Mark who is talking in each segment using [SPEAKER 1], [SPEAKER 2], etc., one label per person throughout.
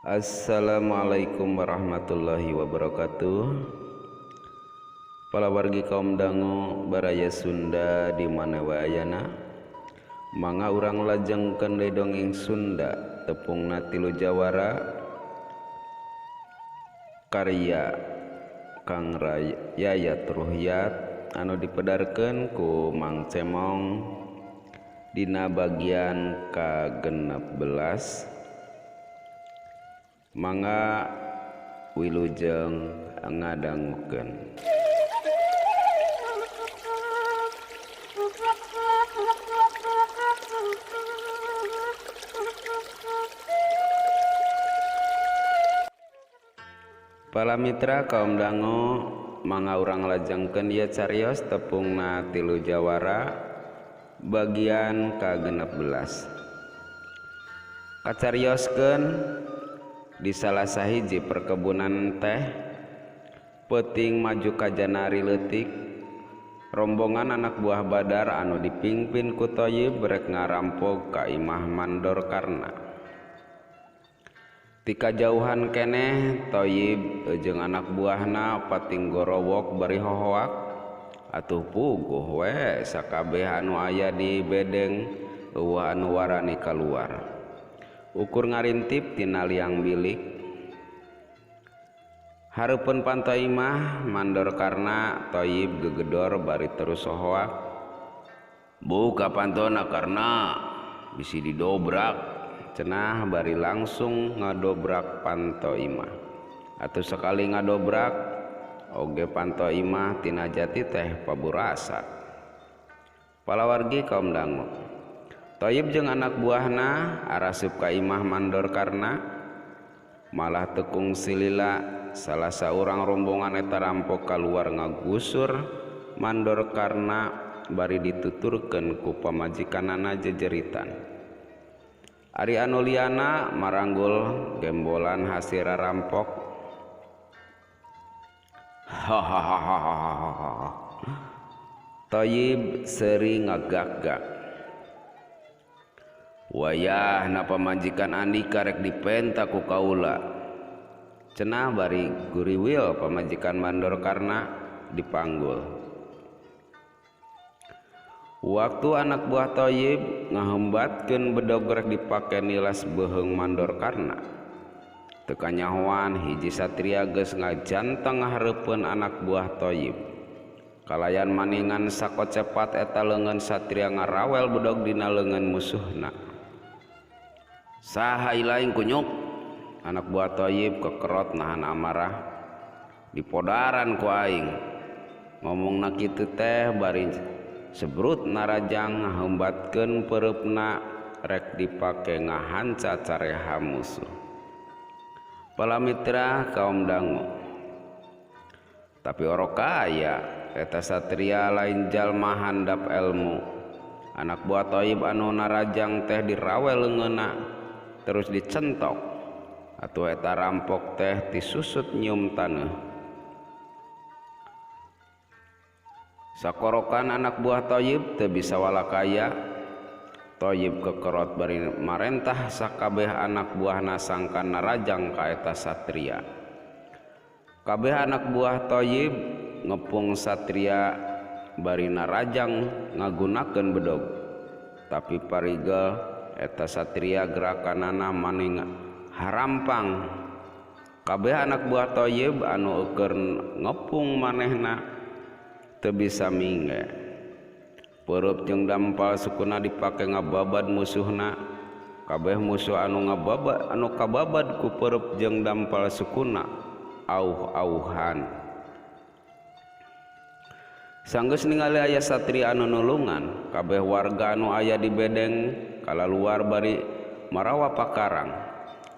[SPEAKER 1] Assalamualaikum warahmatullahi wabarakatuh. Para wargi kaum dangu baraya Sunda di mana wayana manga urang lajengkeun deui dongeng Sunda tepungna tilu jawara karya Kang Yayat Ruhyat anu dipedarkeun ku Mang Cemong dina bagian ka-16. Mangga wilujeng ngadangukeun. Para mitra kaum dangu mangga urang lajengkeun ieu cariyos tepungna tilu jawara bagian ka-16. Kacarioskeun di salah sahiji perkebunan teh peuting maju ka janari leutik rombongan anak buah Badar anu dipingpin ku Thayyib rek ngarampog ka imah mandor karna. Ti kajauhan keneh Thayyib jeung anak buahna pating gorowok bari hohoak atuh puguh we sakabeh anu aya di bedeng eueuh anu warani kaluar. Ukur ngarintip tina liang bilik hareupeun panto imah mandor karna Thayyib gegedor bari terus hohoak, buka pantona karna bisi didobrak cenah bari langsung ngadobrak panto imah. Atuh sekali ngadobrak oge panto imah tina jati teh paburasa. Palawargi kaum dangu Thayyib jeung anak buahna arasup ka imah mandor karna malah tekung silila salah saurang rombongan eta rampok kaluar ngagusur mandor karna bari dituturkeun ku pamajikanana jejeritan. Ari anu liana maranggul gembolan hasira rampok. Hahaha. Thayyib seri ngagak-gak. Wayah na pamajikan Andika rek dipenta ku kaula. Cenah bari guriwil pamajikan mandor karna dipanggul. Waktu anak buah Thayyib ngahembatkeun bedog rek dipake nilas beheung mandor karna. Teu kanyahoan hiji satria geus ngajanteng hareupeun anak buah Thayyib. Kalayan maningan sakocepat eta leungeun satria ngarawel bedog dina leungeun musuhna. Saha ilaing kunyuk, anak buah Thayyib kekerot nahan amarah dipodaran ku aing. Ngomongna kitu teh bari sebrut narajang ngahembatkeun pereupna rek dipake ngahanca careha musuh. Pala mitra kaum dangu tapi orok kaya eta satria lain jalma handap ilmu. Anak buah Thayyib anu narajang teh dirawel leungeunna terus dicentok atuh eta rampok teh disusut nyium taneuh. Sakorokan anak buah Thayyib teu bisa walakaya. Thayyib kekerot bari marentah sakabeh anak buahna sangkan narajang ka eta satria. Kabeh anak buah Thayyib ngepung satria bari narajang ngagunakeun bedog, tapi parigel eta satria gerakanana maning harampang. Kabeh anak buah Thayyib anu keur ngepung manehna teu bisa mingge. Peurup jeung dampal sukuna dipake ngababad musuhna. Kabeh musuh anu kababad ku peurup jeung dampal sukuna auh-auhan. Sanggeus ningali aya satria anu nulungan, kabeh warga anu aya di bedeng kalaluar bari marawa pakarang.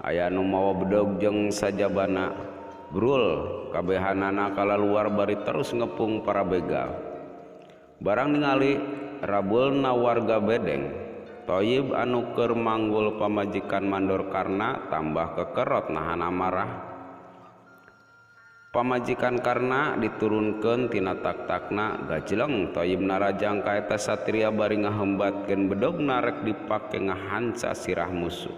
[SPEAKER 1] Aya anu mawa bedog jeung sajabana brul, kabehanana kalaluar bari terus ngepung para begal. Barang ningali rabulna warga bedeng, Thayyib anu keur manggul pamajikan mandor karna tambah kekerot nahan amarah. Pamajikan karna diturunkeun tina tak-takna gajleng Thayyib narajang ka eta satria bari ngahembatkeun bedogna rek dipake ngahanca sirah musuh.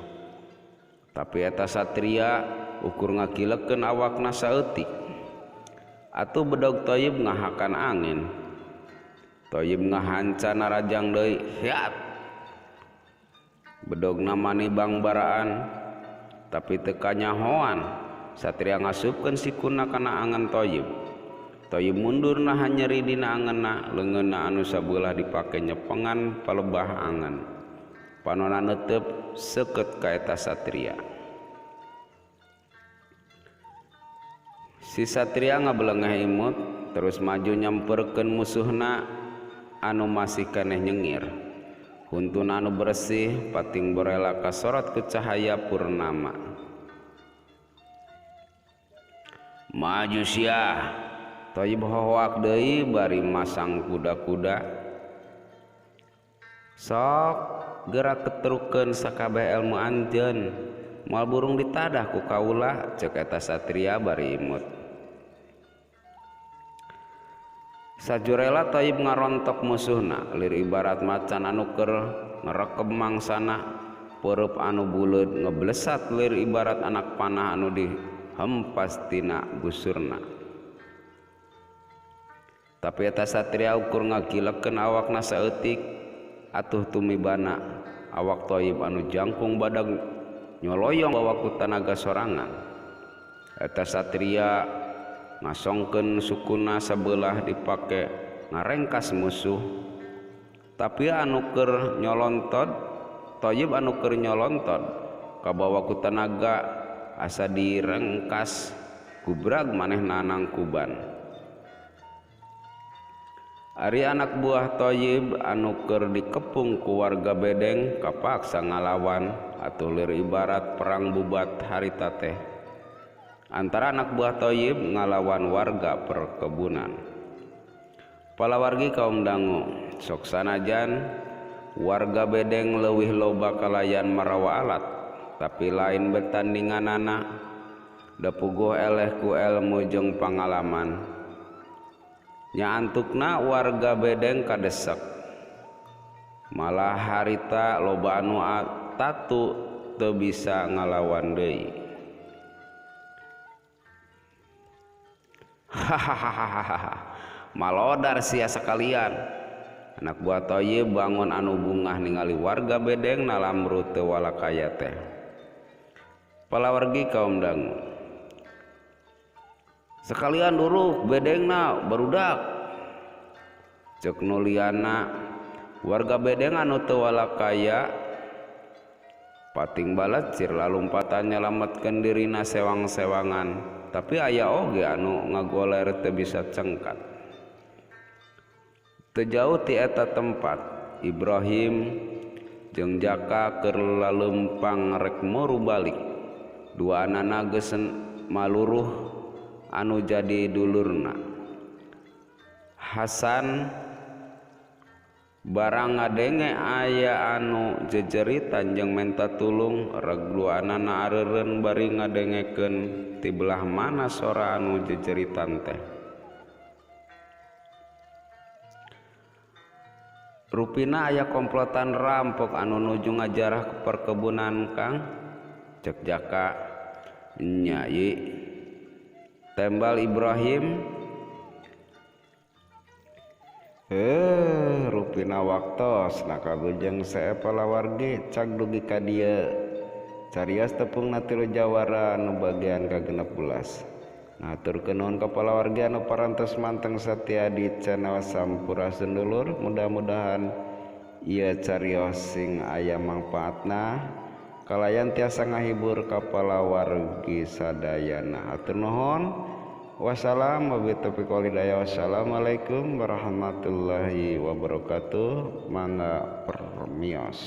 [SPEAKER 1] Tapi eta satria ukur ngakilekeun awakna saeutik. Atuh bedog Thayyib ngahakan angin. Thayyib ngahancan rajang deui, "Hiat." Bedogna manibang baraan tapi teu kanyahoan. Satria ngasupkeun sikuna kana angan Thayyib. Thayyib mundur nahan nyeri dina angeunna, leungeunna anu sabeulah dipake nyepengan palebah angan. Panonna neuteup seukeut ka eta satria. Si satria ngabelengeh imut terus maju nyamperkeun musuhna anu masih keneh nyengir. Huntun anu bersih pating borela kasorot ku cahaya purnama. "Maju sia." Thayyib hohoak deui bari masang kuda-kuda. "Sok gerak keterukeun sakabeh ilmu anjeun, moal burung ditadah ku kaula," ceuk eta satria bari imut. Sajurela Thayyib ngarontok musuhna, lir ibarat macan anu keur ngerekeb mangsana. Peurup anu buleud ngeblesat lir ibarat anak panah anu dihempas tina busurna. Tapi eta satria ukur ngagilekeun awakna saeutik. Atuh tumibana awak Thayyib anu jangkung badag nyoloyong bawa ku tanaga sorangan. Eta satria ngasongkeun sukuna sabeulah dipake ngarengkas musuh. Tapi anu keur nyolontod, Thayyib anu keur nyolontod kabawa ku tanaga asa direngkas kubrag manehna nangkuban. Ari anak buah Thayyib anu keur dikepung ku warga bedeng kapaksa ngalawan, atuh lir ibarat perang bubat harita teh. Antara anak buah Thayyib ngalawan warga perkebunan. Palawargi kaum dangu, sok sanajan warga bedeng leuwih loba kalayan marawa alat, tapi lain betandinganana da puguh eleh ku elmu jeung pangalaman. Nya antukna warga bedeng kadesek. Malah harita loba anu tatu teu bisa ngalawan deui. Hahaha, malodar sia sekalian. Anak buah Thayyib bangun anu bungah ningali warga bedeng nalamru teu walakaya teh. Palawargi kaum dangu, "Sekalian duruk bedengna barudak," ceuk nu liana. Warga bedeng anu teu walakaya pating balecir lalumpatan nyalametkeun dirina sewang-sewangan. Tapi aya oge anu ngagoler teu bisa cengkat. Teu jauh ti eta tempat Ibrahim jeung Jaka keur laleumpang rek moru balik. Dua anana geus maluruh anu jadi dulurna. Hasan barang ngadenge aya anu jejeritan jeung menta tulung, reg dua anana areureun bari ngadengekeun ti belah mana sora anu jejeritan teh. Rupina aya komplotan rampok anu nuju ngajarah ke perkebunan Kang, ceuk Jaka. "Nya ieu," tembal Ibrahim. Rupina waktos nakagujeng sae palawargi cak dugi ka dieu. Carios tepungna tilu jawara anu bagian ka-16. Ngaturkeun nuhun ka palawargi anu parantos manteng satia di channel Sampurasun Dulur. Mudah-mudahan ieu carios sing aya mangpaatna kalayan tiasa ngahibur ka palawargi sadayana. Hatur nuhun. Wassalam wabillahi taufiq wal hidayah. Wassalamualaikum warahmatullahi wabarakatuh. Mangga permios.